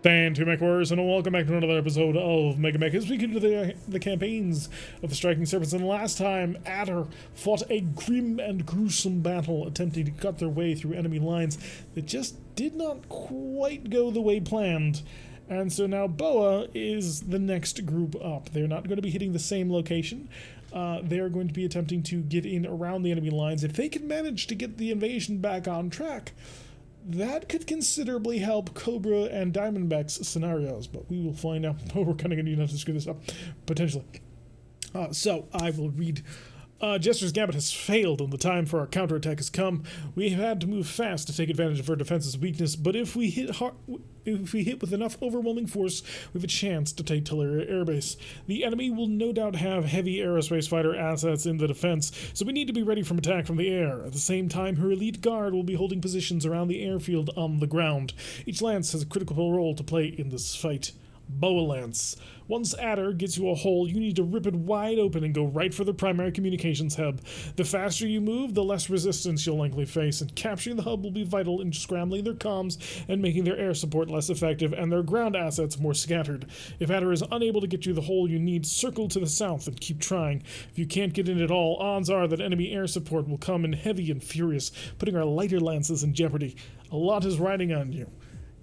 And to Mech Warriors, and welcome back to another episode of MegaMek as we continue the campaigns of the Striking Serpents. And last time, Adder fought a grim and gruesome battle, attempting to cut their way through enemy lines that just did not quite go the way planned. And so now Boa is the next group up. They're not going to be hitting the same location. They are going to be attempting to get in around the enemy lines. If they can manage to get the invasion back on track, that could considerably help Cobra and Diamondback's scenarios, but we will find out. Oh, we're kind of going to have to screw this up, potentially. So I will read. Jester's Gambit has failed, and the time for our counterattack has come. We have had to move fast to take advantage of our defense's weakness, but if we hit with enough overwhelming force, we have a chance to take Teleria Air Base. The enemy will no doubt have heavy aerospace fighter assets in the defense, so we need to be ready for attack from the air. At the same time, her elite guard will be holding positions around the airfield on the ground. Each lance has a critical role to play in this fight. Boa Lance. Once Adder gets you a hole, you need to rip it wide open and go right for the primary communications hub. The faster you move, the less resistance you'll likely face, and capturing the hub will be vital in scrambling their comms and making their air support less effective and their ground assets more scattered. If Adder is unable to get you the hole you need, circle to the south and keep trying. If you can't get in at all, odds are that enemy air support will come in heavy and furious, putting our lighter lances in jeopardy. A lot is riding on you.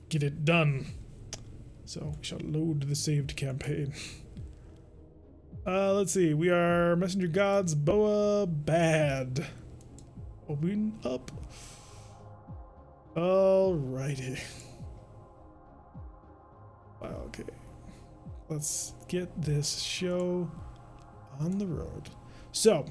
Get it done. So we shall load the saved campaign. Let's see. We are Messenger Gods, Boa, bad. Open up. Alrighty. Okay. Let's get this show on the road. So,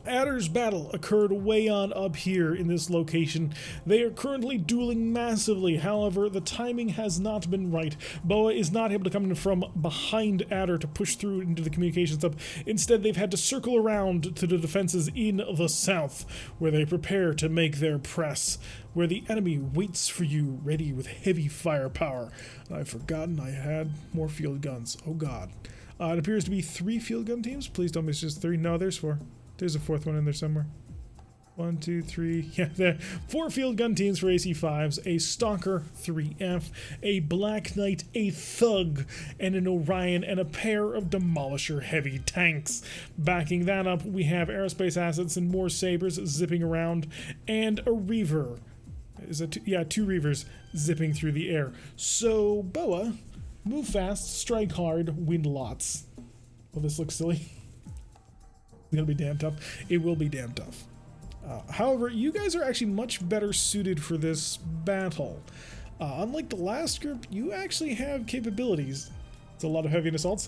Adder's battle occurred way on up here in this location. They are currently dueling massively. However, the timing has not been right. Boa is not able to come in from behind Adder to push through into the communications hub. Instead, they've had to circle around to the defenses in the south, where they prepare to make their press, where the enemy waits for you ready with heavy firepower. I've forgotten I had more field guns. Oh god. It appears to be 3 field gun teams. Please tell me it's just 3. No, there's 4. There's a 4th one in there somewhere. 1, 2, 3. Yeah, there. 4 field gun teams for AC5s, a Stalker 3F, a Black Knight, a Thug, and an Orion, and a pair of Demolisher heavy tanks. Backing that up, we have aerospace assets and more Sabres zipping around, and a Reaver. Is it 2 Reavers zipping through the air. So, Boa, move fast, strike hard, win lots. Well, this looks silly. It's gonna be damn tough. It will be damn tough. However, you guys are actually much better suited for this battle. Unlike the last group, you actually have capabilities. It's a lot of heavy assaults.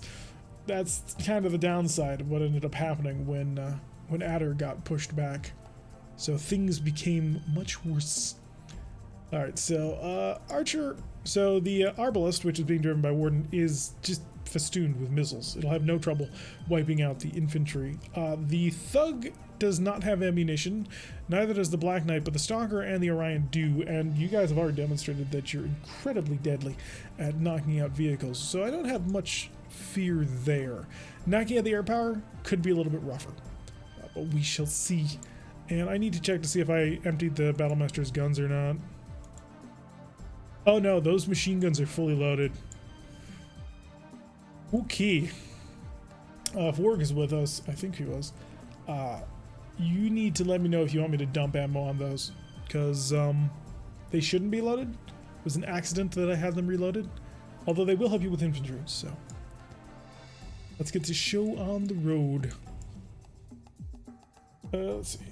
That's kind of the downside of what ended up happening when Adder got pushed back. So things became much worse. All right, so Archer. So the Arbalist, which is being driven by Warden, is just festooned with missiles. It'll have no trouble wiping out the infantry. The Thug does not have ammunition, neither does the Black Knight, but the Stalker and the Orion do, and you guys have already demonstrated that you're incredibly deadly at knocking out vehicles, so I don't have much fear there. Knocking out the air power could be a little bit rougher, but we shall see. And I need to check to see if I emptied the Battlemaster's guns or not. Oh no, those machine guns are fully loaded. Okay. If Warg is with us, I think he was, you need to let me know if you want me to dump ammo on those, because they shouldn't be loaded. It was an accident that I had them reloaded, although they will help you with infantry, so let's get this show on the road. Let's see.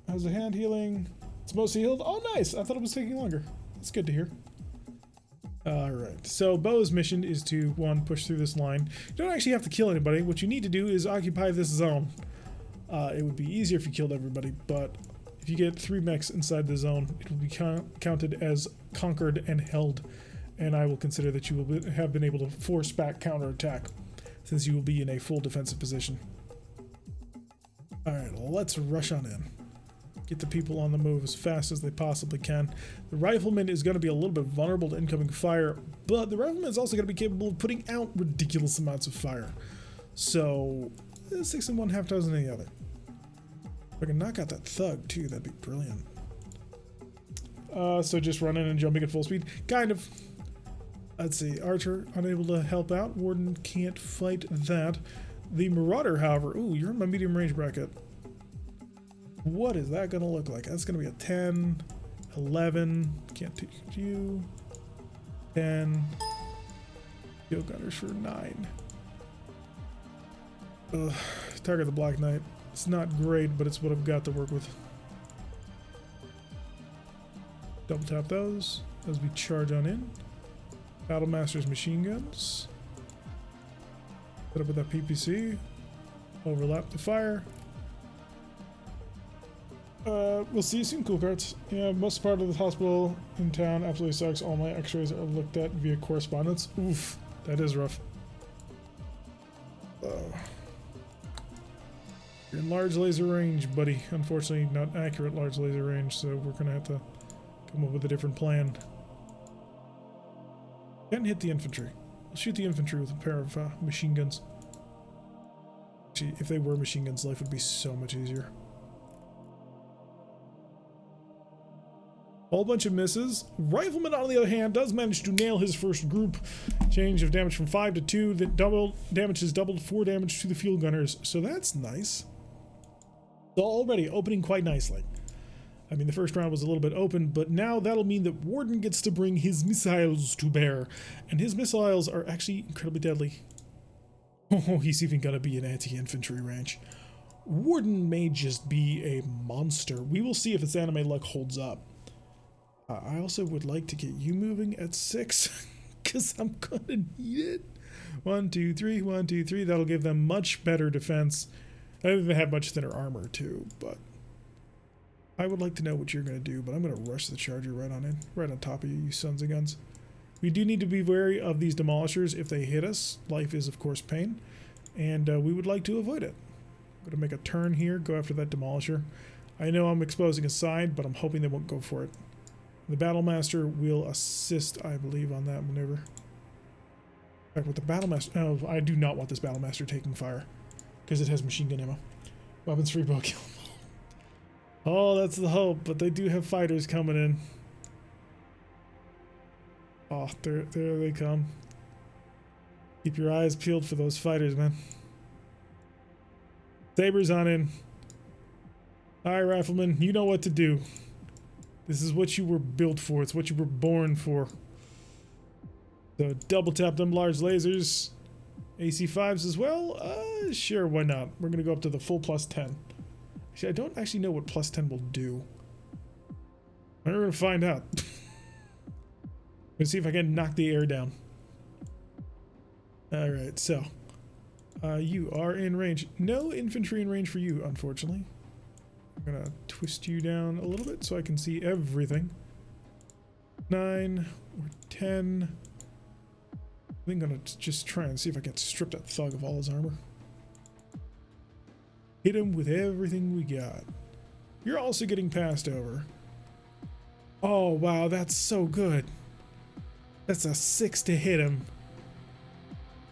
How's the hand healing? It's mostly healed. Oh, nice. I thought it was taking longer. That's good to hear. Alright, so Bo's mission is to, 1, push through this line. You don't actually have to kill anybody. What you need to do is occupy this zone. It would be easier if you killed everybody, but if you get 3 mechs inside the zone, it will be counted as conquered and held, and I will consider that you will have been able to force back counterattack, since you will be in a full defensive position. Alright, let's rush on in. Get the people on the move as fast as they possibly can. The rifleman is going to be a little bit vulnerable to incoming fire, but the rifleman is also going to be capable of putting out ridiculous amounts of fire. So, 6 and 1/2 dozen of the other. If I can knock out that Thug too, that'd be brilliant. So just running and jumping at full speed? Kind of. Let's see. Archer unable to help out. Warden can't fight that. The Marauder, however, ooh, you're in my medium range bracket. What is that gonna look like? That's gonna be a 10, 11. Can't take you. 10. Field gunners for 9. Ugh, target the Black Knight. It's not great, but it's what I've got to work with. Double tap those as we charge on in. Battle Master's machine guns. Set up with that PPC. Overlap the fire. We'll see you soon, cool cards. Yeah, most part of the hospital in town absolutely sucks. All my x-rays are looked at via correspondence. Oof, that is rough. You're in large laser range, buddy. Unfortunately, not accurate large laser range, so we're gonna have to come up with a different plan. Can't hit the infantry. I'll shoot the infantry with a pair of machine guns. Actually, if they were machine guns, life would be so much easier. Whole bunch of misses. Rifleman, on the other hand, does manage to nail his first group. Change of damage from 5 to 2. The damage is doubled. 4 damage to the field gunners. So that's nice. So already opening quite nicely. I mean, the first round was a little bit open, but now that'll mean that Warden gets to bring his missiles to bear. And his missiles are actually incredibly deadly. Oh, he's even gonna be in anti-infantry range. Warden may just be a monster. We will see if his anime luck holds up. I also would like to get you moving at 6, because I'm gonna need it. 1, 2, 3, 1, 2, 3. That'll give them much better defense. I think they have much thinner armor too, but I would like to know what you're gonna do. But I'm gonna rush the charger right on in, right on top of you, you sons of guns. We do need to be wary of these demolishers. If they hit us, life is of course pain, and we would like to avoid it. I'm gonna make a turn here, go after that demolisher. I know I'm exposing a side, but I'm hoping they won't go for it. The Battle Master will assist, I believe, on that maneuver. In fact, with the Battle Master... Oh, I do not want this Battle Master taking fire, because it has machine gun ammo. Weapons free bow kill. Oh, that's the hope, but they do have fighters coming in. Oh, there they come. Keep your eyes peeled for those fighters, man. Sabers on in. Alright, Rifleman, you know what to do. This is what you were built for. It's what you were born for. So double tap them large lasers. AC5s as well? Sure, why not? We're going to go up to the full plus 10. Actually, I don't actually know what plus 10 will do. We're going to find out. Let's see if I can knock the air down. Alright, so. You are in range. No infantry in range for you, unfortunately. I'm gonna twist you down a little bit so I can see everything. 9 or 10. I think I'm gonna just try and see if I can strip that thug of all his armor. Hit him with everything we got. You're also getting passed over. Oh wow, that's so good. That's a 6 to hit him.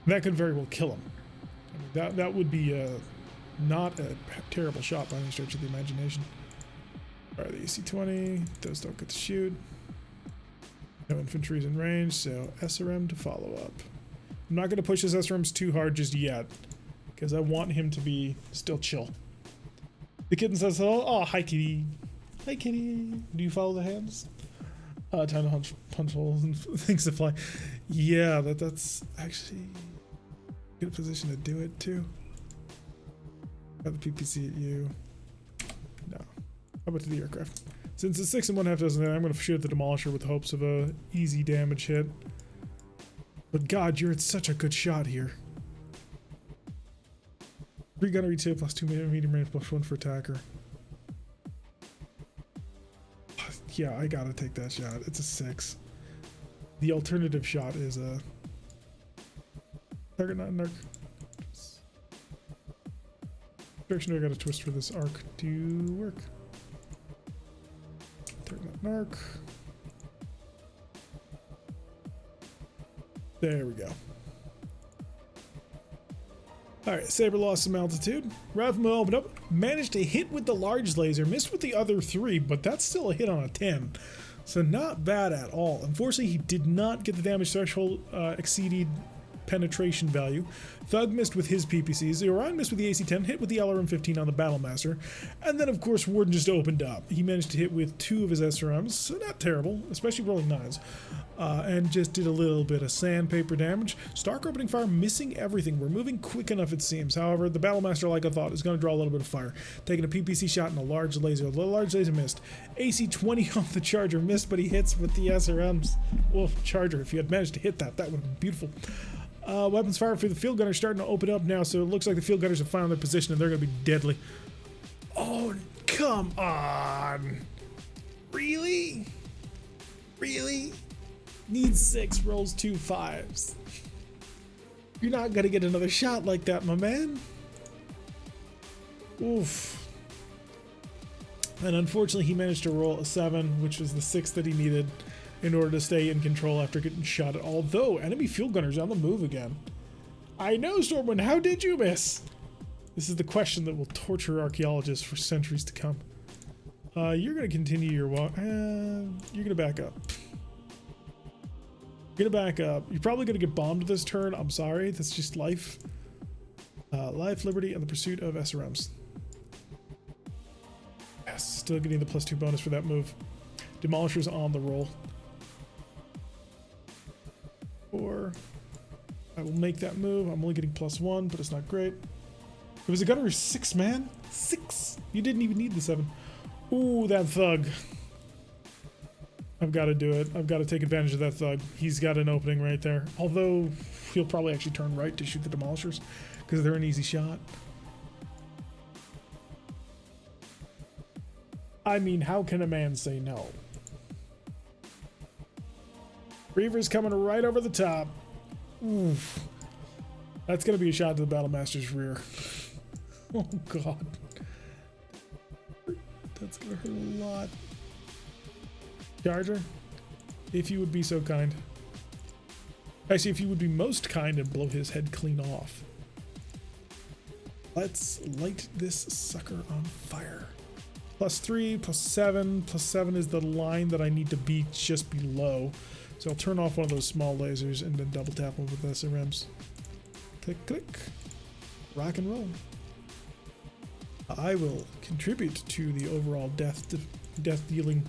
That could very well kill him. I mean, that would be not a terrible shot by any stretch of the imagination. Alright, the AC-20. Those don't get to shoot. No infantry's in range, so SRM to follow up. I'm not going to push his SRMs too hard just yet, because I want him to be still chill. The kitten says hello. Oh, hi kitty. Hi kitty. Do you follow the hands? Time to punch holes and things to fly. Yeah, that's actually a good position to do it too. Got the PPC at you. No. How about to the aircraft? Since it's 6 1/2 dozen, I'm going to shoot at the demolisher with hopes of a easy damage hit. But God, you're such a good shot here. 3 gunnery 2 plus 2 medium range plus 1 for attacker. Yeah, I gotta take that shot. It's a 6. The alternative shot is a target not narc. Direction I got a twist for this arc to work. Target not narc. There we go. Alright, Saber lost some altitude. Rifleman opened up, managed to hit with the large laser, missed with the other 3, but that's still a hit on a 10. So not bad at all. Unfortunately, he did not get the damage threshold exceeded penetration value. Thug missed with his PPCs. The Orion missed with the AC-10, hit with the LRM-15 on the Battlemaster. And then, of course, Warden just opened up. He managed to hit with 2 of his SRMs, so not terrible, especially rolling 9s. And just did a little bit of sandpaper damage. Stark opening fire, missing everything. We're moving quick enough, it seems. However, the Battlemaster, like I thought, is going to draw a little bit of fire. Taking a PPC shot and a large laser. The large laser missed. AC-20 off the Charger missed, but he hits with the SRMs. Well, Charger, if you had managed to hit that, that would have been beautiful. Weapons fire for the field gunners starting to open up now, so it looks like the field gunners have found their position and they're going to be deadly. Oh, come on. Really? Really? Needs 6, rolls 2 5s. You're not going to get another shot like that, my man. Oof. And unfortunately, he managed to roll a 7, which was the 6 that he needed in order to stay in control after getting shot at. Although, enemy field gunners on the move again. I know, Stormwind, how did you miss? This is the question that will torture archaeologists for centuries to come. You're going to continue your walk. You're going to back up. You're going to back up. You're probably going to get bombed this turn. I'm sorry. That's just life. Life, liberty, and the pursuit of SRMs. Yes, still getting the +2 bonus for that move. Demolisher's on the roll. Or I will make that move. I'm only getting +1, but it's not great. It was a gunner 6, man. 6. You didn't even need the 7. Ooh, that thug. I've got to do it. I've got to take advantage of that thug. He's got an opening right there. Although he'll probably actually turn right to shoot the demolishers because they're an easy shot. I mean, how can a man say no? Reaver's coming right over the top. Oof. That's going to be a shot to the Battlemaster's rear. Oh, God. That's going to hurt a lot. Charger, if you would be so kind. Actually, if you would be most kind and blow his head clean off. Let's light this sucker on fire. +3, +7. +7 is the line that I need to be just below. So I'll turn off one of those small lasers and then double tap them with SRMs. Click, click. Rock and roll. I will contribute to the overall death dealing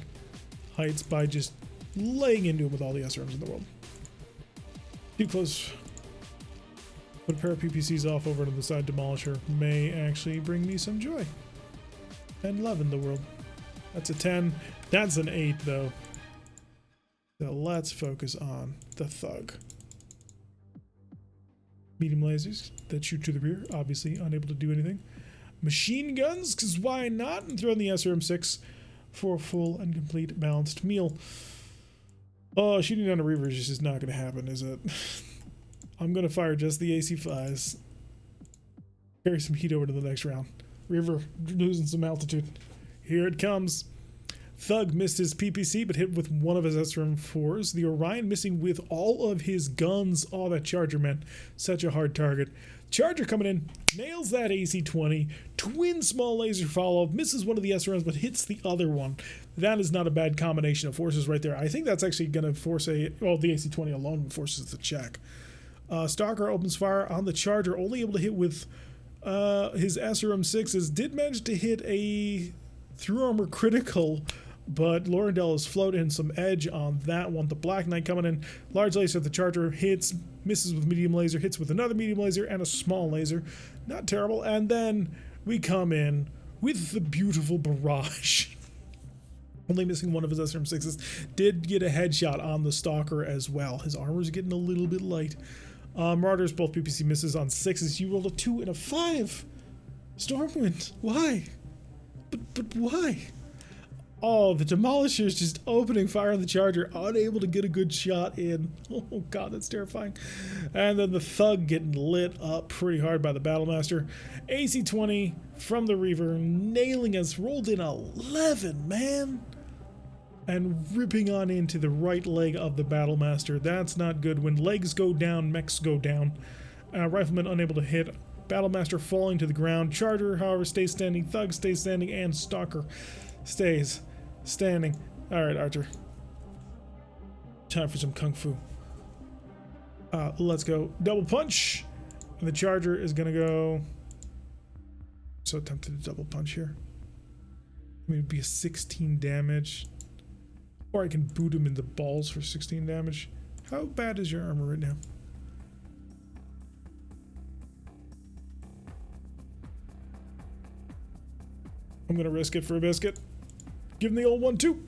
heights by just laying into him with all the SRMs in the world. Too close. Put a pair of PPCs off over to the side demolisher may actually bring me some joy and love in the world. That's a 10. That's an 8 though. So let's focus on the thug. Medium lasers that shoot to the rear, obviously unable to do anything. Machine guns, because why not? And throw in the SRM-6 for a full and complete balanced meal. Oh, shooting down a Reaver is just not going to happen, is it? I'm going to fire just the AC-5s. Carry some heat over to the next round. Reaver losing some altitude. Here it comes. Thug missed his PPC, but hit with one of his SRM-4s. The Orion missing with all of his guns. Oh, that Charger, man. Such a hard target. Charger coming in, nails that AC-20. Twin small laser follow-up, misses one of the SRMs, but hits the other one. That is not a bad combination of forces right there. I think that's actually going to force a... Well, the AC-20 alone forces the check. Stalker opens fire on the Charger, only able to hit with his SRM-6s. Did manage to hit a through armor critical, but Lorendell is floating some edge on that one. The Black Knight coming in, large laser at the Charger, hits, misses with medium laser, hits with another medium laser and a small laser. Not terrible. And then we come in with the beautiful Barrage. Only missing one of his SRM-6s. Did get a headshot on the Stalker as well. His armor's getting a little bit light. Marauders, both PPC misses on 6s. You rolled a 2 and a 5. Stormwind, why? But why? Oh, the Demolisher's just opening fire on the Charger, unable to get a good shot in. Oh God, that's terrifying. And then the Thug getting lit up pretty hard by the Battlemaster. AC-20 from the Reaver, nailing us, rolled in 11, man. And ripping on into the right leg of the Battlemaster. That's not good. When legs go down, mechs go down. Rifleman unable to hit. Battlemaster falling to the ground. Charger, however, stays standing. Thug stays standing. And Stalker stays standing. Alright, Archer. Time for some kung fu. Let's go double punch. And the charger is gonna go. So tempted to double punch here. I mean, it'd be a 16 damage. Or I can boot him in the balls for 16 damage. How bad is your armor right now? I'm gonna risk it for a biscuit. Give him the old 1-2.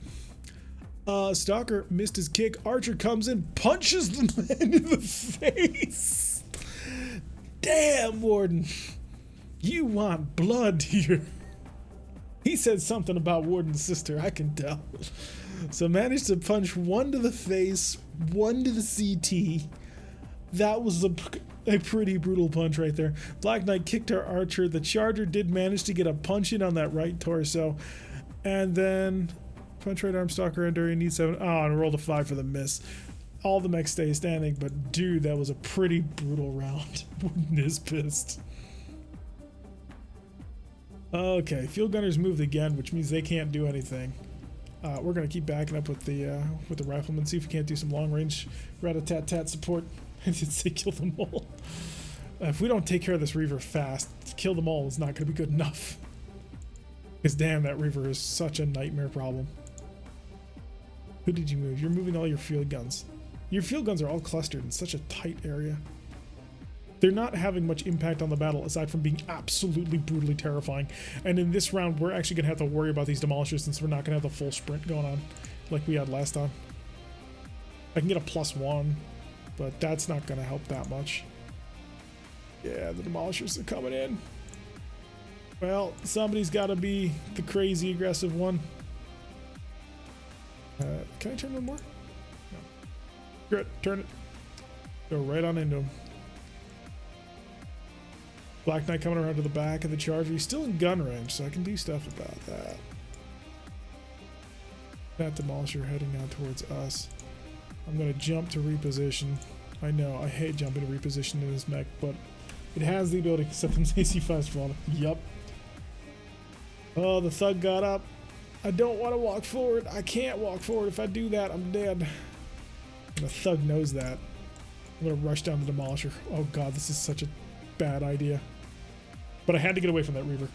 Stalker missed his kick. Archer comes in, punches the man in the face. Damn, Warden. You want blood here. He said something about Warden's sister, I can tell. So managed to punch one to the face, one to the CT. That was a pretty brutal punch right there. Black Knight kicked our Archer. The Charger did manage to get a punch in on that right torso. And then punch right arm, Stalker Enduring, need 7. Oh, and rolled a 5 for the miss. All the mechs stay standing, but dude, that was a pretty brutal round. Warden is pissed. Okay, Field Gunners moved again, which means they can't do anything. We're gonna keep backing up with the riflemen, see if we can't do some long range rat-a-tat-tat support. I did say kill them all. If we don't take care of this Reaver fast, kill them all is not gonna be good enough. Because damn, that Reaver is such a nightmare problem. Who did you move? You're moving all your field guns. Your field guns are all clustered in such a tight area. They're not having much impact on the battle aside from being absolutely brutally terrifying. And in this round, we're actually going to have to worry about these demolishers since we're not going to have the full sprint going on like we had last time. I can get a +1, but that's not going to help that much. Yeah, the demolishers are coming in. Well, somebody's got to be the crazy aggressive one. Can I turn one more? No. Good, turn it. Go right on into him. Black Knight coming around to the back of the Charger. He's still in gun range, so I can do stuff about that. That demolisher heading out towards us. I'm going to jump to reposition. I know, I hate jumping to reposition in this mech, but it has the ability, except from AC5 spawn. Yup. Oh, the Thug got up. I don't want to walk forward. I can't walk forward. If I do that, I'm dead. And the Thug knows that. I'm going to rush down the demolisher. Oh god, this is such a bad idea. But I had to get away from that Reaver.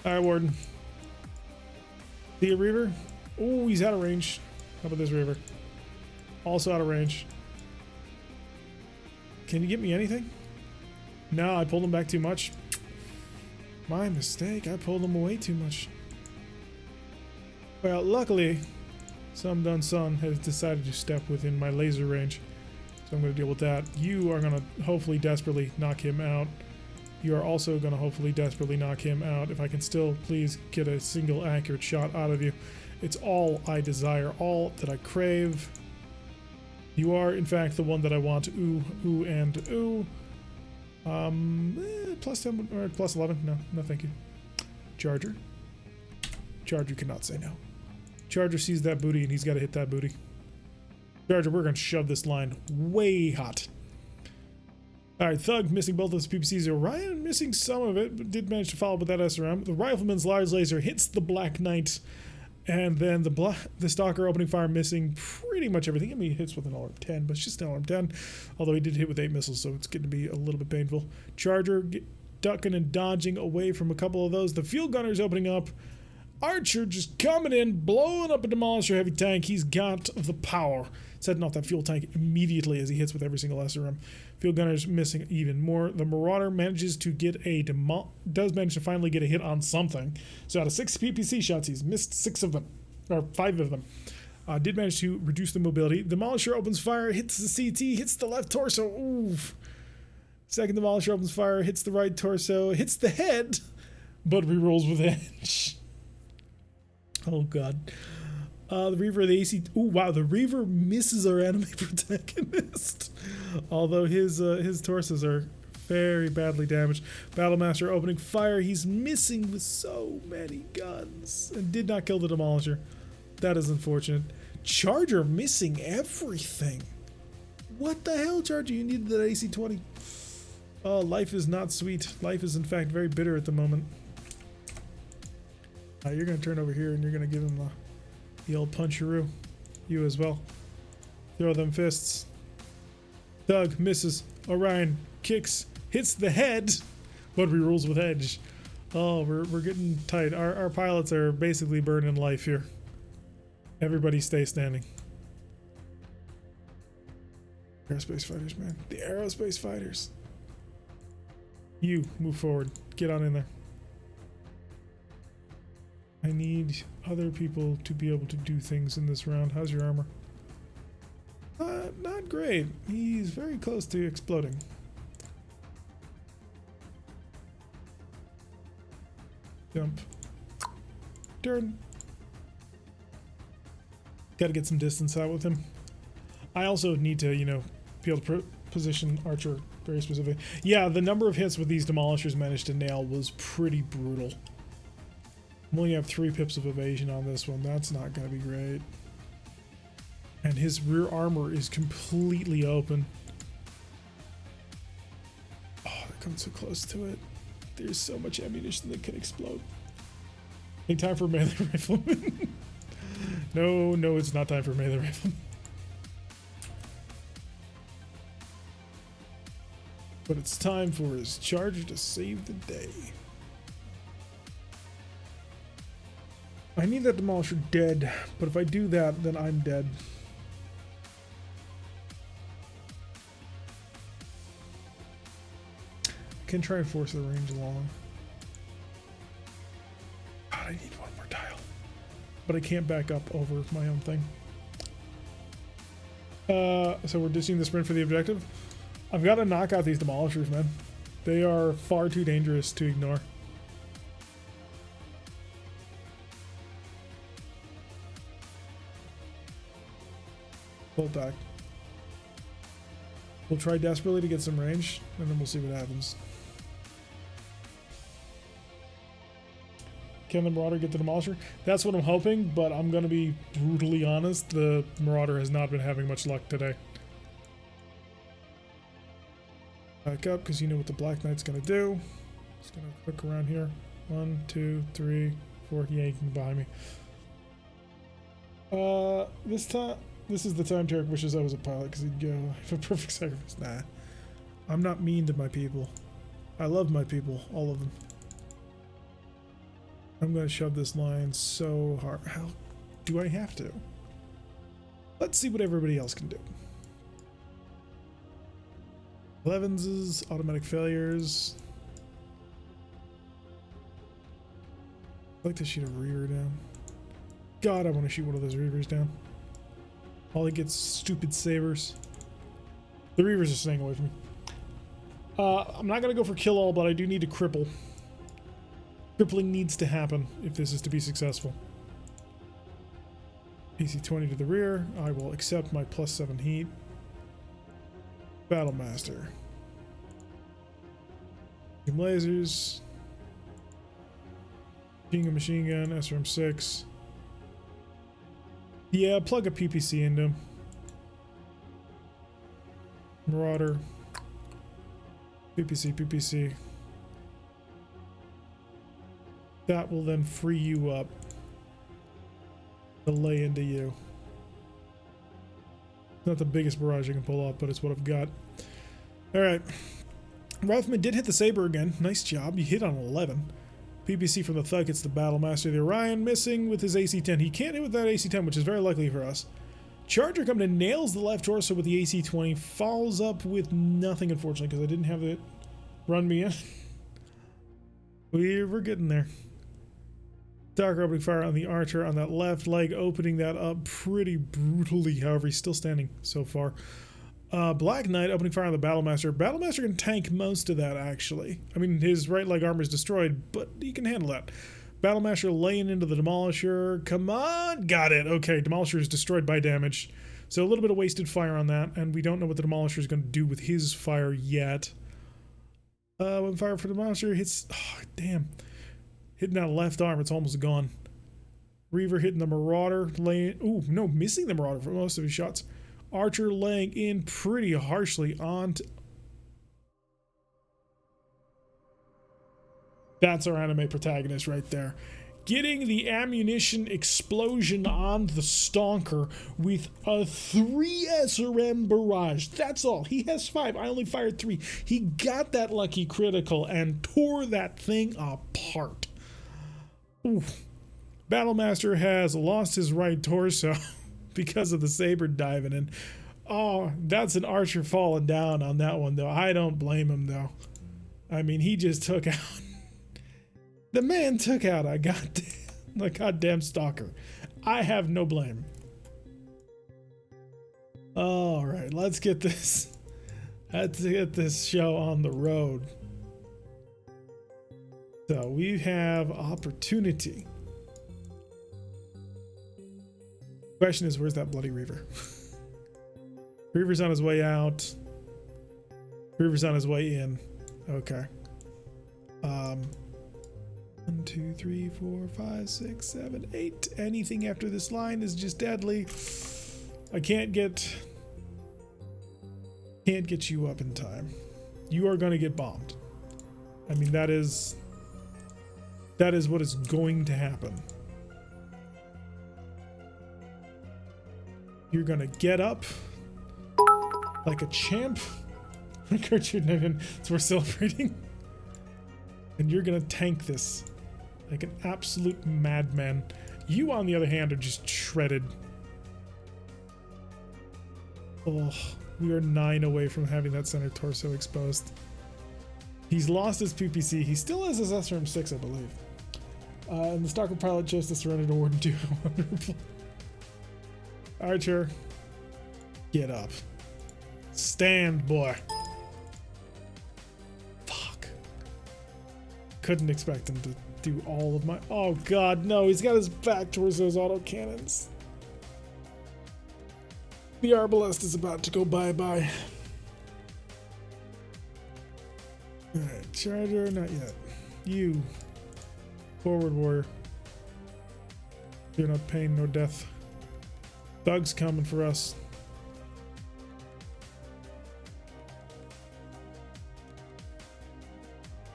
Alright, Warden. See a Reaver? Oh, he's out of range. How about this Reaver? Also out of range. Can you get me anything? No, I pulled him back too much. My mistake. I pulled him away too much. Well, luckily, some done son has decided to step within my laser range. So I'm going to deal with that. You are going to hopefully desperately knock him out. You are also going to hopefully desperately knock him out. If I can still please get a single accurate shot out of you. It's all I desire, all that I crave. You are, in fact, the one that I want. Ooh, ooh, and ooh. +10 or +11? No, thank you. Charger. Charger cannot say no. Charger sees that booty and he's got to hit that booty. Charger, we're going to shove this line way hot. Alright, Thug missing both of his PPCs. Orion missing some of it, but did manage to follow up with that SRM. The Rifleman's large laser hits the Black Knight. And then the Stalker opening fire missing pretty much everything. I mean, he hits with an LRM-10, but it's just an LRM-10. Although he did hit with 8 missiles, so it's getting to be a little bit painful. Charger ducking and dodging away from a couple of those. The Field Gunner's opening up. Archer just coming in, blowing up a Demolisher heavy tank. He's got the power. Setting off that fuel tank immediately as he hits with every single SRM. Field Gunner's missing even more. The Marauder manages to get does manage to finally get a hit on something. So out of 6 PPC shots, he's missed 6 of them, or 5 of them. Did manage to reduce the mobility. Demolisher opens fire, hits the CT, hits the left torso. Oof. Second Demolisher opens fire, hits the right torso, hits the head, but rerolls with edge. Oh god. The Reaver of the AC. Oh wow, the Reaver misses our enemy protagonist. Although his torsos are very badly damaged. Battlemaster opening fire. He's missing with so many guns and did not kill the Demolisher. That is unfortunate. Charger missing everything. What the hell, Charger? You needed that AC-20. Oh, life is not sweet. Life is in fact very bitter at the moment. You're gonna turn over here and you're gonna give him The old puncheroo. You as well. Throw them fists. Thug misses. Orion kicks. Hits the head. What we rules with edge. Oh, we're getting tight. Our pilots are basically burning life here. Everybody stay standing. Aerospace fighters, man. The aerospace fighters. You, move forward. Get on in there. I need other people to be able to do things in this round. How's your armor? Not great. He's very close to exploding. Jump. Turn. Gotta get some distance out with him. I also need to, you know, be able to position Archer very specifically. Yeah, the number of hits with these demolishers managed to nail was pretty brutal. I'm only have 3 pips of evasion on this one. That's not going to be great. And his rear armor is completely open. Oh, they're coming so close to it. There's so much ammunition that can explode. Hey, time for melee rifleman. No, it's not time for melee rifleman. But it's time for his charger to save the day. I need that demolisher dead, but if I do that, then I'm dead. I can try and force the range along. God, I need one more tile. But I can't back up over my own thing. So we're ditching the sprint for the objective. I've got to knock out these demolishers, man. They are far too dangerous to ignore. Pull back. We'll try desperately to get some range, and then we'll see what happens. Can the Marauder get the Demolisher? That's what I'm hoping, but I'm going to be brutally honest. The Marauder has not been having much luck today. Back up, because you know what the Black Knight's going to do. It's going to click around here. 1, 2, 3, 4. Yeah, you can behind me. This is the time Tarek wishes I was a pilot, because he'd go, I have a perfect sacrifice. Nah. I'm not mean to my people. I love my people, all of them. I'm going to shove this line so hard. How do I have to? Let's see what everybody else can do. 11s, automatic failures. I'd like to shoot a Reaver down. God, I want to shoot one of those Reavers down. All he gets stupid sabers. The Reavers are staying away from me. I'm not going to go for kill all, but I do need to cripple. Crippling needs to happen if this is to be successful. AC-20 to the rear. I will accept my +7 heat. Battlemaster. Beam lasers. King of machine gun. SRM-6. Yeah, plug a PPC into him. Marauder. PPC. That will then free you up to lay into you. Not the biggest barrage I can pull off, but it's what I've got. Alright. Rothman did hit the Saber again. Nice job. You hit on 11. PPC from the Thug hits the Battlemaster. The Orion missing with his AC-10. He can't hit with that AC-10, which is very likely for us. Charger coming in, nails the left torso with the AC-20. Follows up with nothing, unfortunately, because I didn't have it run me in. We're getting there. Dark opening fire on the Archer on that left leg, opening that up pretty brutally. However, he's still standing so far. Black Knight opening fire on the Battlemaster. Battlemaster can tank most of that, actually. I mean, his right leg armor is destroyed, but he can handle that. Battlemaster laying into the Demolisher. Come on! Got it! Okay, Demolisher is destroyed by damage. So a little bit of wasted fire on that, and we don't know what the Demolisher is going to do with his fire yet. When fire for the Demolisher hits... Oh, damn. Hitting that left arm, it's almost gone. Reaver hitting the Marauder, laying... Ooh, no, missing the Marauder for most of his shots. Archer laying in pretty harshly onto... That's our anime protagonist right there. getting the ammunition explosion on the Stonker with a 3 SRM barrage. That's all. He has 5. I only fired 3. He got that lucky critical and tore that thing apart. Oof. Battlemaster has lost his right torso because of the saber diving in. Oh, that's an archer falling down on that one, though. I don't blame him, though. I mean, he just took out... The man took out a goddamn stalker. I have no blame. All right, let's get this show on the road. So we have opportunity. Question is, where's that bloody Reaver? Reaver's on his way out. Reaver's on his way in. Okay. 1, 2, 3, 4, 5, 6, 7, 8. Anything after this line is just deadly. I can't get you up in time. You are going to get bombed. I mean, that is what is going to happen. You're going to get up like a champ. So we're celebrating. And you're going to tank this like an absolute madman. You, on the other hand, are just shredded. Oh, we are 9 away from having that center torso exposed. He's lost his PPC. He still has his SRM-6, I believe. And the Stalker pilot chose to surrender to Warden 2. Archer, get up. Stand, boy. Fuck. Couldn't expect him to do all of my... Oh, God, no. He's got his back towards those autocannons. The Arbalest is about to go bye-bye. Alright, Charger, not yet. You. Forward warrior. You're not pain nor death. Thug's coming for us.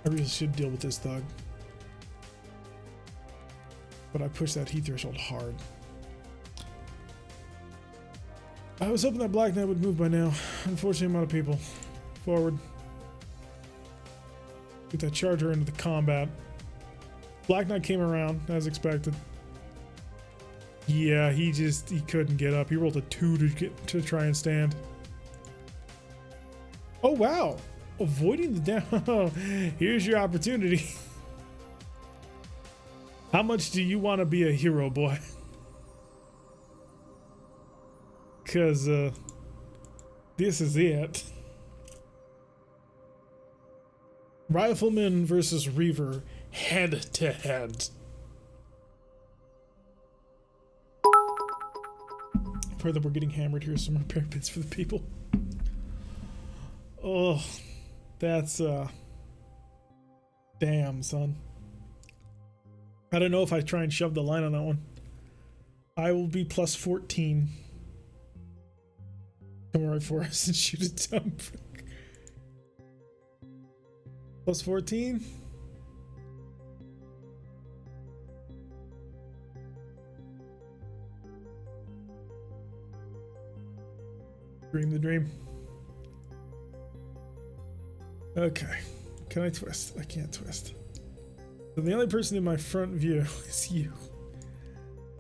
I really should deal with this thug. But I pushed that heat threshold hard. I was hoping that Black Knight would move by now. Unfortunately, I'm out of people. Forward. Get that charger into the combat. Black Knight came around, as expected. Yeah, he couldn't get up. He rolled a 2 to try and stand. Oh, wow. Avoiding the down. Here's your opportunity. How much do you want to be a hero, boy? Because this is it. Rifleman versus Reaver, head to head. Pray that we're getting hammered here. Some repair bits for the people. Oh, that's damn, son. I don't know if I try and shove the line on that one. I will be plus 14. Come right for us and shoot a dump. Plus 14. Dream the dream. Okay. Can I twist? I can't twist. So the only person in my front view is you.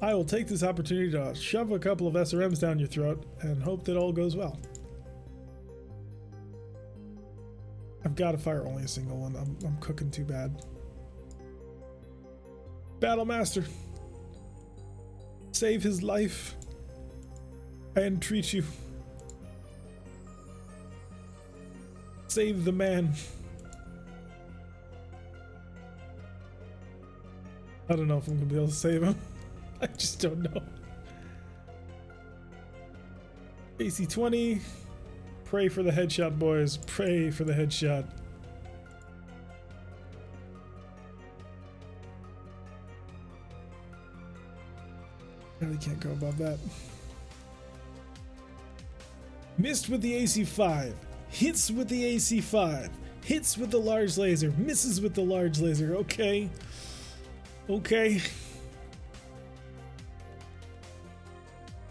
I will take this opportunity to shove a couple of SRMs down your throat and hope that all goes well. I've got to fire only a single one. I'm cooking too bad. Battlemaster. Save his life. I entreat you. Save the man. I don't know if I'm gonna be able to save him. I just don't know. AC-20. Pray for the headshot, boys. Pray for the headshot. Really can't go above that. Missed with the AC-5. Hits with the AC-5. Hits with the large laser. Misses with the large laser. Okay. Okay.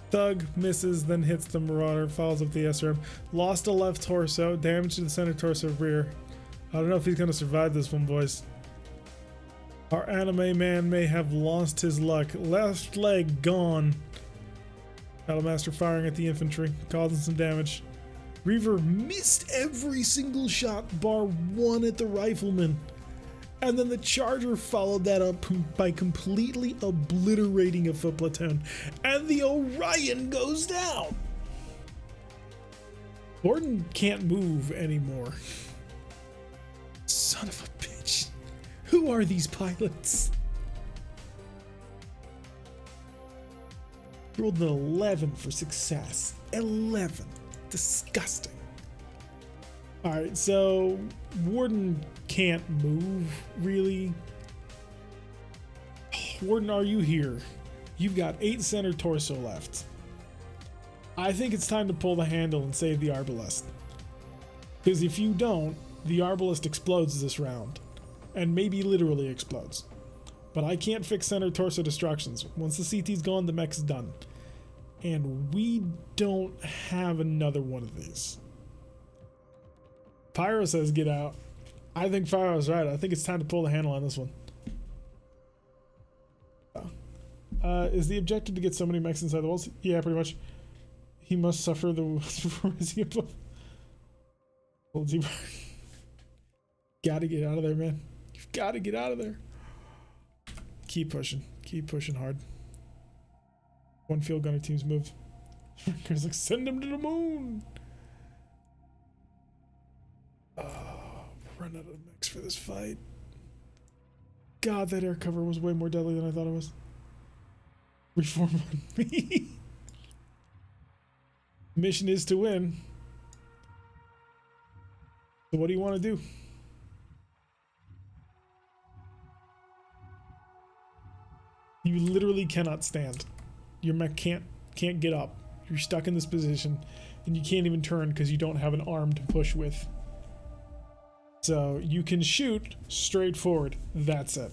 Thug misses, then hits the Marauder, follows up the SRM. Lost a left torso, damage to the center torso rear. I don't know if he's gonna survive this one, boys. Our anime man may have lost his luck. Left leg gone. Battlemaster firing at the infantry, causing some damage. Reaver missed every single shot, bar one at the rifleman. And then the Charger followed that up by completely obliterating a foot platoon. And the Orion goes down. Gordon can't move anymore. Son of a bitch. Who are these pilots? Rolled an 11 for success. 11. Disgusting. Alright, so Warden can't move, really. Warden, are you here? You've got 8 center torso left. I think it's time to pull the handle and save the Arbalest. Because if you don't, the Arbalest explodes this round. And maybe literally explodes. But I can't fix center torso destructions. Once the CT's gone, the mech's done. And we don't have another one of these. Pyro says get out. I think Pyro's right. I think it's time to pull the handle on this one. Is the objective to get so many mechs inside the walls? Yeah, pretty much. He must suffer the wounds before rising above. Gotta get out of there, man. You've got to get out of there. Keep pushing. Keep pushing hard. One field gunner team's moved. There's like, send him to the moon. Run out of mechs for this fight. God, that air cover was way more deadly than I thought it was. Reform on me. Mission is to win. So what do you want to do? You literally cannot stand. Your mech can't get up. You're stuck in this position, and you can't even turn because you don't have an arm to push with. So you can shoot straight forward. That's it.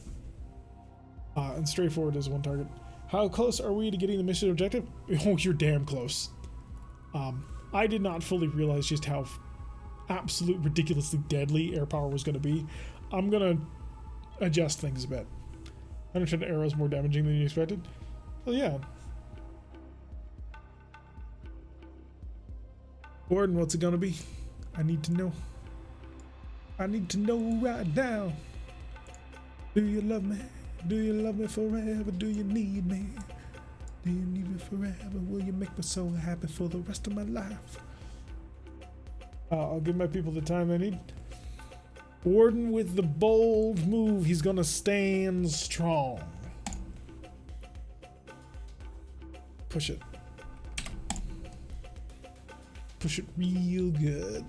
And straight forward is one target. How close are we to getting the mission objective? Oh, you're damn close. I did not fully realize just how absolute ridiculously deadly air power was going to be. I'm going to adjust things a bit. 110 arrows more damaging than you expected? Well, yeah. Gordon, what's it going to be? I need to know. I need to know right now. Do you love me? Do you love me forever? Do you need me? Do you need me forever? Will you make me so happy for the rest of my life? I'll give my people the time they need. Warden with the bold move. He's gonna stand strong. Push it. Push it real good.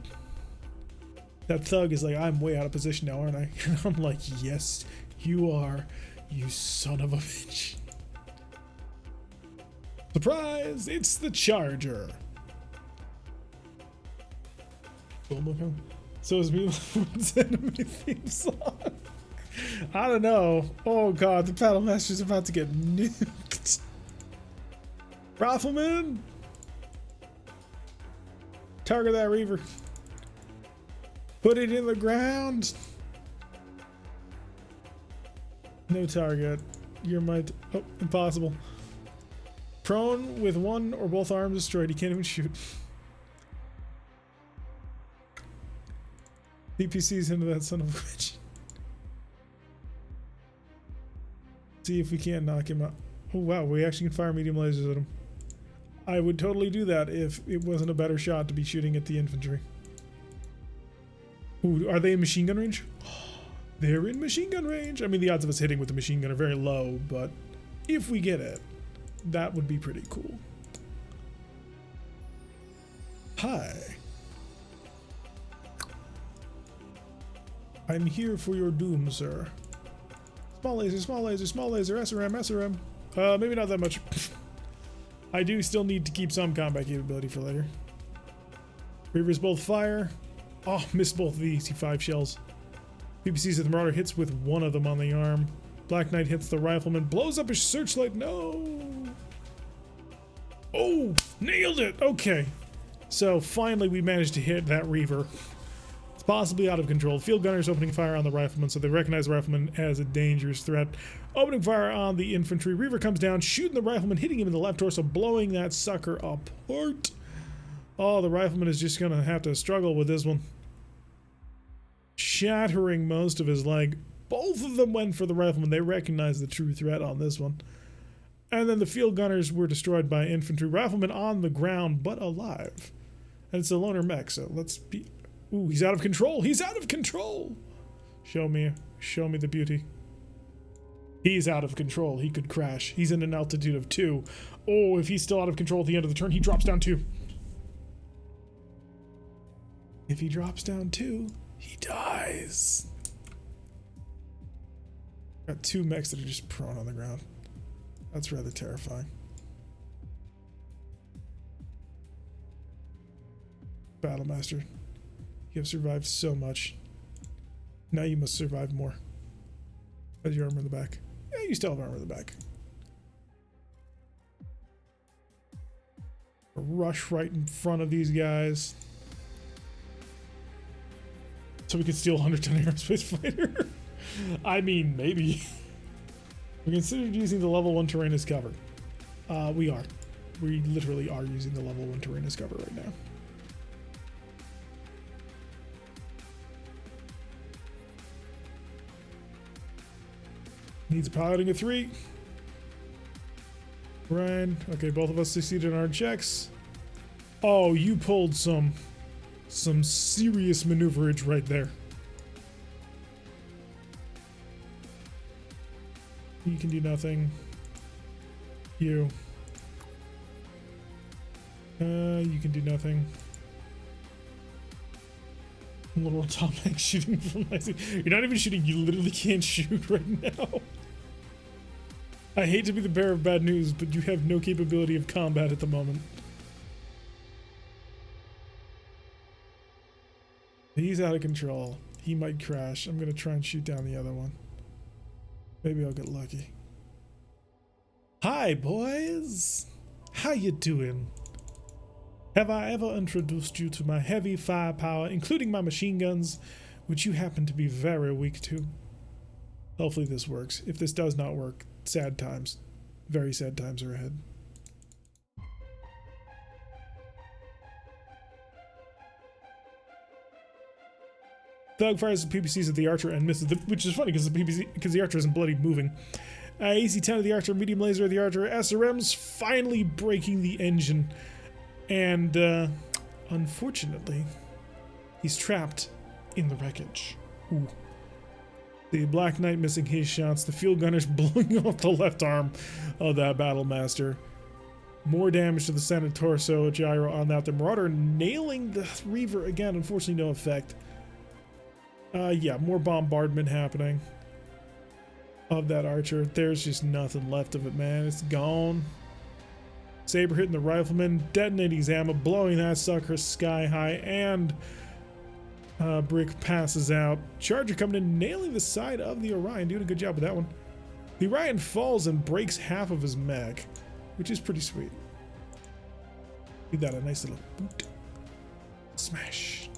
That thug is like, I'm way out of position now, aren't I? And I'm like, yes, you are, you son of a bitch. Surprise! It's the Charger. So is Meatloaf's enemy theme song. I don't know. Oh god, the Battle Master's about to get nuked. Rifleman! Target that Reaver. Put it in the ground. No target. You're my... oh, impossible. Prone with one or both arms destroyed. He can't even shoot. DPC's into that son of a bitch. See if we can't knock him out. Oh wow, we actually can fire medium lasers at him. I would totally do that if it wasn't a better shot to be shooting at the infantry. Ooh, are they in machine gun range? They're in machine gun range. I mean, the odds of us hitting with the machine gun are very low, but if we get it, that would be pretty cool. Hi. I'm here for your doom, sir. Small laser, small laser, small laser, SRM, SRM. Maybe not that much. I do still need to keep some combat capability for later. Reavers both fire. Oh, missed both of these. 5 shells. PPCs at the Marauder hits with one of them on the arm. Black Knight hits the rifleman, blows up his searchlight. No. Oh, nailed it. Okay. So finally we managed to hit that Reaver. It's possibly out of control. Field gunners opening fire on the rifleman, so they recognize the rifleman as a dangerous threat. Opening fire on the infantry. Reaver comes down, shooting the rifleman, hitting him in the left torso, blowing that sucker apart. Oh, the rifleman is just going to have to struggle with this one. Shattering most of his leg. Both of them went for the rifleman. They recognized the true threat on this one. And then the field gunners were destroyed by infantry. Rifleman on the ground, but alive. And it's a loner mech, so let's be... Ooh, he's out of control. He's out of control. Show me the beauty. He's out of control. He could crash. He's in an altitude of 2. Oh, if he's still out of control at the end of the turn, he drops down 2. If he drops down 2, he dies. Got 2 mechs that are just prone on the ground. That's rather terrifying. Battlemaster, you have survived so much. Now you must survive more. Has your armor in the back? Yeah, you still have armor in the back. A rush right in front of these guys. So we can steal 100-ton aerospace fighter? I mean, maybe. We considered using the level 1 terrain as cover. We are. We literally are using the level 1 terrain as cover right now. Needs piloting a 3. Ryan. Okay, both of us succeeded in our checks. Oh, you pulled some serious maneuverage right there. You can do nothing. You can do nothing. Little atomic shooting from my seat. You're not even shooting, you literally can't shoot right now. I hate to be the bearer of bad news, but you have no capability of combat at the moment. He's out of control. He might crash. I'm gonna try and shoot down the other one. Maybe I'll get lucky. Hi, boys. How you doing? Have I ever introduced you to my heavy firepower, including my machine guns, which you happen to be very weak to? Hopefully this works. If this does not work, sad times. Very sad times are ahead. Thug fires the PPCs at the archer and misses, which is funny because the archer isn't bloody moving. AC-10 of the archer, medium laser of the archer, SRM's finally breaking the engine. And unfortunately, he's trapped in the wreckage. Ooh. The Black Knight missing his shots, the field gunners blowing off the left arm of that Battlemaster. More damage to the center torso, gyro on that. The Marauder nailing the Reaver again, unfortunately no effect. Yeah, more bombardment happening of that archer. There's just nothing left of it, man. It's gone. Saber hitting the rifleman, detonating his ammo, blowing that sucker sky high, and Brick passes out. Charger coming in, nailing the side of the Orion, doing a good job with that one. The Orion falls and breaks half of his mech, which is pretty sweet. Give that a nice little boot. Smash.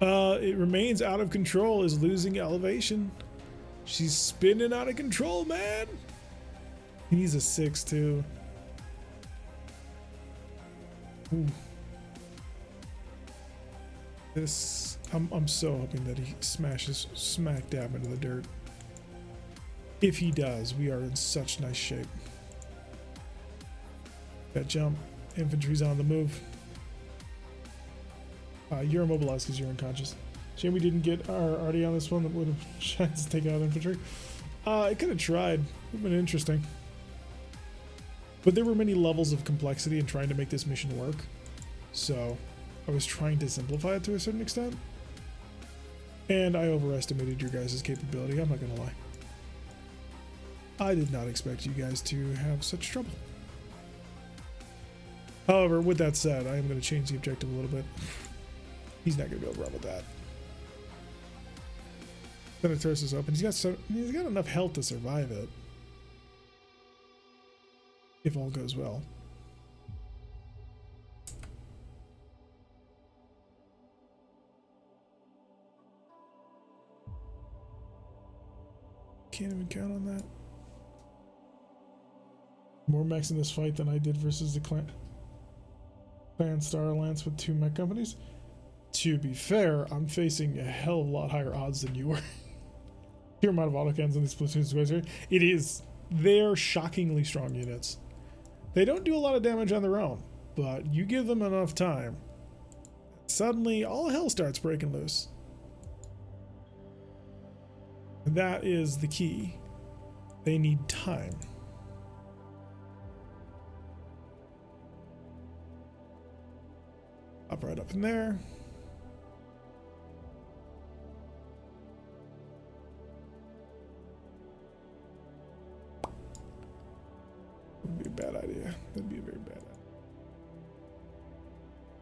It remains out of control, is losing elevation. She's spinning out of control, man. He's a 6 too. Ooh. This, I'm so hoping that he smashes smack dab into the dirt. If he does, we are in such nice shape. That jump, infantry's on the move. You're immobilized because you're unconscious. Shame we didn't get our arty on this one. That would have tried to take out infantry. It could have tried. It would have been interesting. But there were many levels of complexity in trying to make this mission work. So I was trying to simplify it to a certain extent. And I overestimated your guys' capability, I'm not gonna lie. I did not expect you guys to have such trouble. However, with that said, I am going to change the objective a little bit. He's not going to be able to run with that. Thanatos is open. He's got enough health to survive it. If all goes well. Can't even count on that. More mechs in this fight than I did versus the Clan Star Alliance with 2 mech companies. To be fair, I'm facing a hell of a lot higher odds than you were. Your amount of autocannons in these platoons here. They're shockingly strong units. They don't do a lot of damage on their own, but you give them enough time, suddenly all hell starts breaking loose. That is the key. They need time. Up right up in there. Would be a bad idea. That'd be a very bad idea.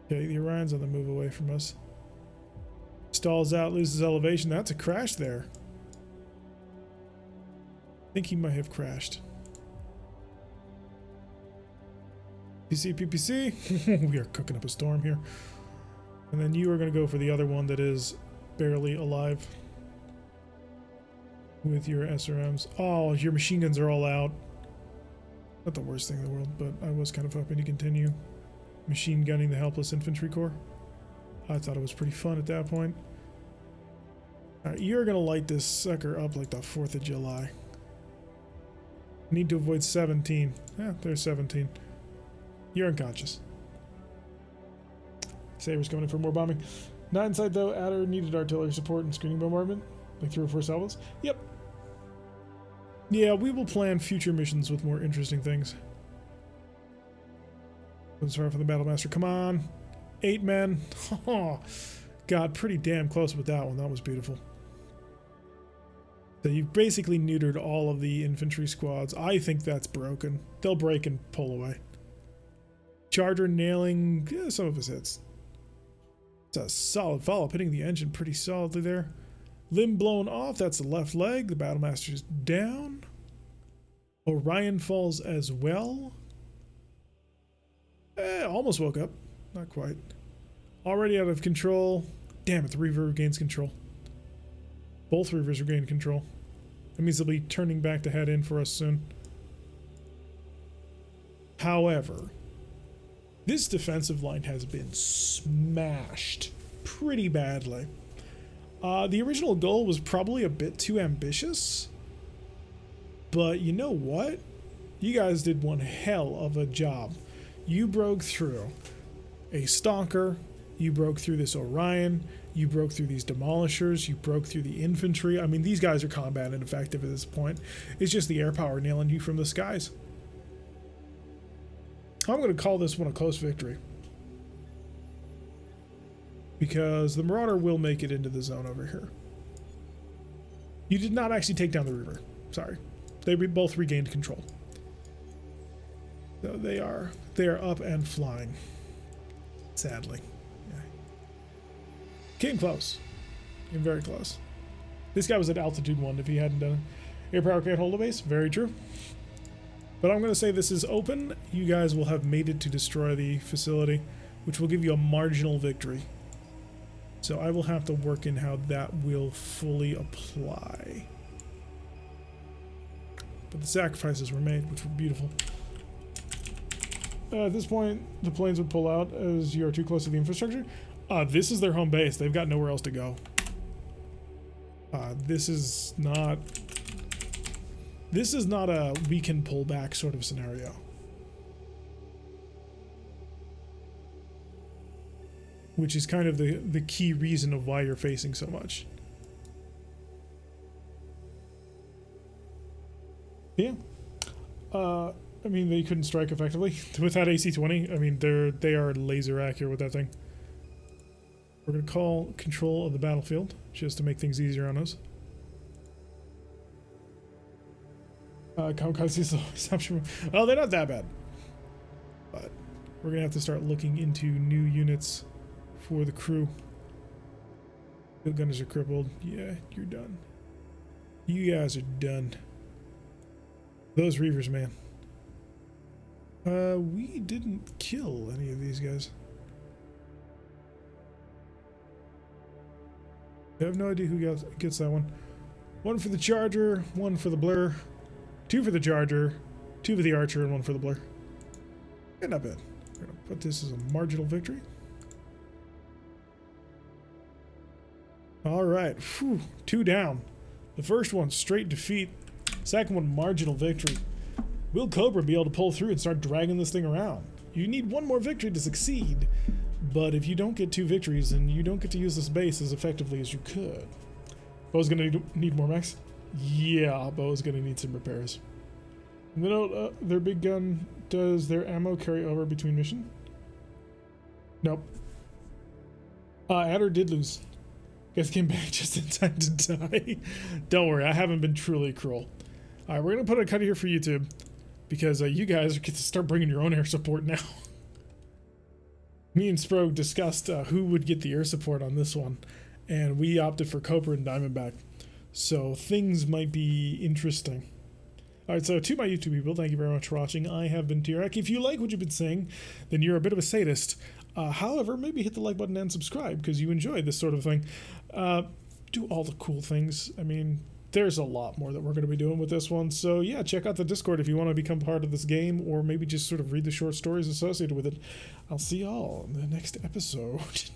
Okay, the Orion's on the move away from us. Stalls out, loses elevation. That's a crash there. I think he might have crashed. PPC. We are cooking up a storm here. And then you are going to go for the other one that is barely alive. With your SRMs. Oh, your machine guns are all out. Not the worst thing in the world, but I was kind of hoping to continue machine gunning the helpless infantry corps. I thought it was pretty fun at that point. Alright, you're going to light this sucker up like the 4th of July. Need to avoid 17. Yeah, there's 17. You're unconscious. Saber's coming in for more bombing. Not inside though. Adder needed artillery support and screening bombardment. Like 3 or 4 salvos. Yep. Yeah, we will plan future missions with more interesting things. Let's fire for the Battlemaster. Come on. 8 men. Oh, got pretty damn close with that one. That was beautiful. So you've basically neutered all of the infantry squads. I think that's broken. They'll break and pull away. Charger nailing some of his hits. It's a solid follow-up, hitting the engine pretty solidly there. Limb blown off, that's the left leg. The Battlemaster's down. Orion falls as well. Almost woke up. Not quite. Already out of control. Damn it, the Reaver regains control. Both Reavers regain control. That means they'll be turning back to head in for us soon. However, this defensive line has been smashed pretty badly. The original goal was probably a bit too ambitious. But you know what? You guys did one hell of a job. You broke through a Stalker. You broke through this Orion. You broke through these Demolishers. You broke through the infantry. I mean, these guys are combat ineffective at this point. It's just the air power nailing you from the skies. I'm going to call this one a close victory. Because the Marauder will make it into the zone over here. You did not actually take down the Reaver. Sorry. They both regained control. So they are up and flying. Sadly. Yeah. Came close. Came very close. This guy was at altitude 1 if he hadn't done it. Air power can't hold a base. Very true. But I'm going to say this is open. You guys will have made it to destroy the facility, which will give you a marginal victory. So I will have to work in how that will fully apply. But the sacrifices were made, which were beautiful. At this point, the planes would pull out as you are too close to the infrastructure. This is their home base. They've got nowhere else to go. This is not a we can pull back sort of scenario. Which is kind of the key reason of why you're facing so much. Yeah. I mean, they couldn't strike effectively with that AC-20. I mean, they are laser accurate with that thing. We're going to call control of the battlefield just to make things easier on us. Kamikaze assumption. Oh, they're not that bad. But we're going to have to start looking into new units for the crew. Field gunners are crippled. Yeah, you're done. You guys are done. Those Reavers, man. We didn't kill any of these guys. I have no idea who gets that one. One for the Charger, one for the Blur, two for the Charger, two for the Archer, and one for the Blur. Yeah, not bad. We're gonna put this as a marginal victory. All right, whew, 2 down. The first one, straight defeat. Second one, marginal victory. Will Cobra be able to pull through and start dragging this thing around? You need one more victory to succeed, but if you don't get 2 victories, then you don't get to use this base as effectively as you could. Bo's gonna need more mechs? Yeah, Bo's gonna need some repairs. And then their big gun, does their ammo carry over between mission? Nope. Adder did lose. Guys came back just in time to die. Don't worry, I haven't been truly cruel. Alright, we're gonna put a cut here for YouTube, because you guys get to start bringing your own air support now. Me and Sprog discussed who would get the air support on this one, and we opted for Cobra and Diamondback. So things might be interesting. Alright, so to my YouTube people, thank you very much for watching. I have been T-Rex. If you like what you've been saying, then you're a bit of a sadist. However, maybe hit the like button and subscribe because you enjoy this sort of thing. Do all the cool things. I mean, there's a lot more that we're going to be doing with this one. So yeah, check out the Discord if you want to become part of this game, or maybe just sort of read the short stories associated with it. I'll see y'all in the next episode.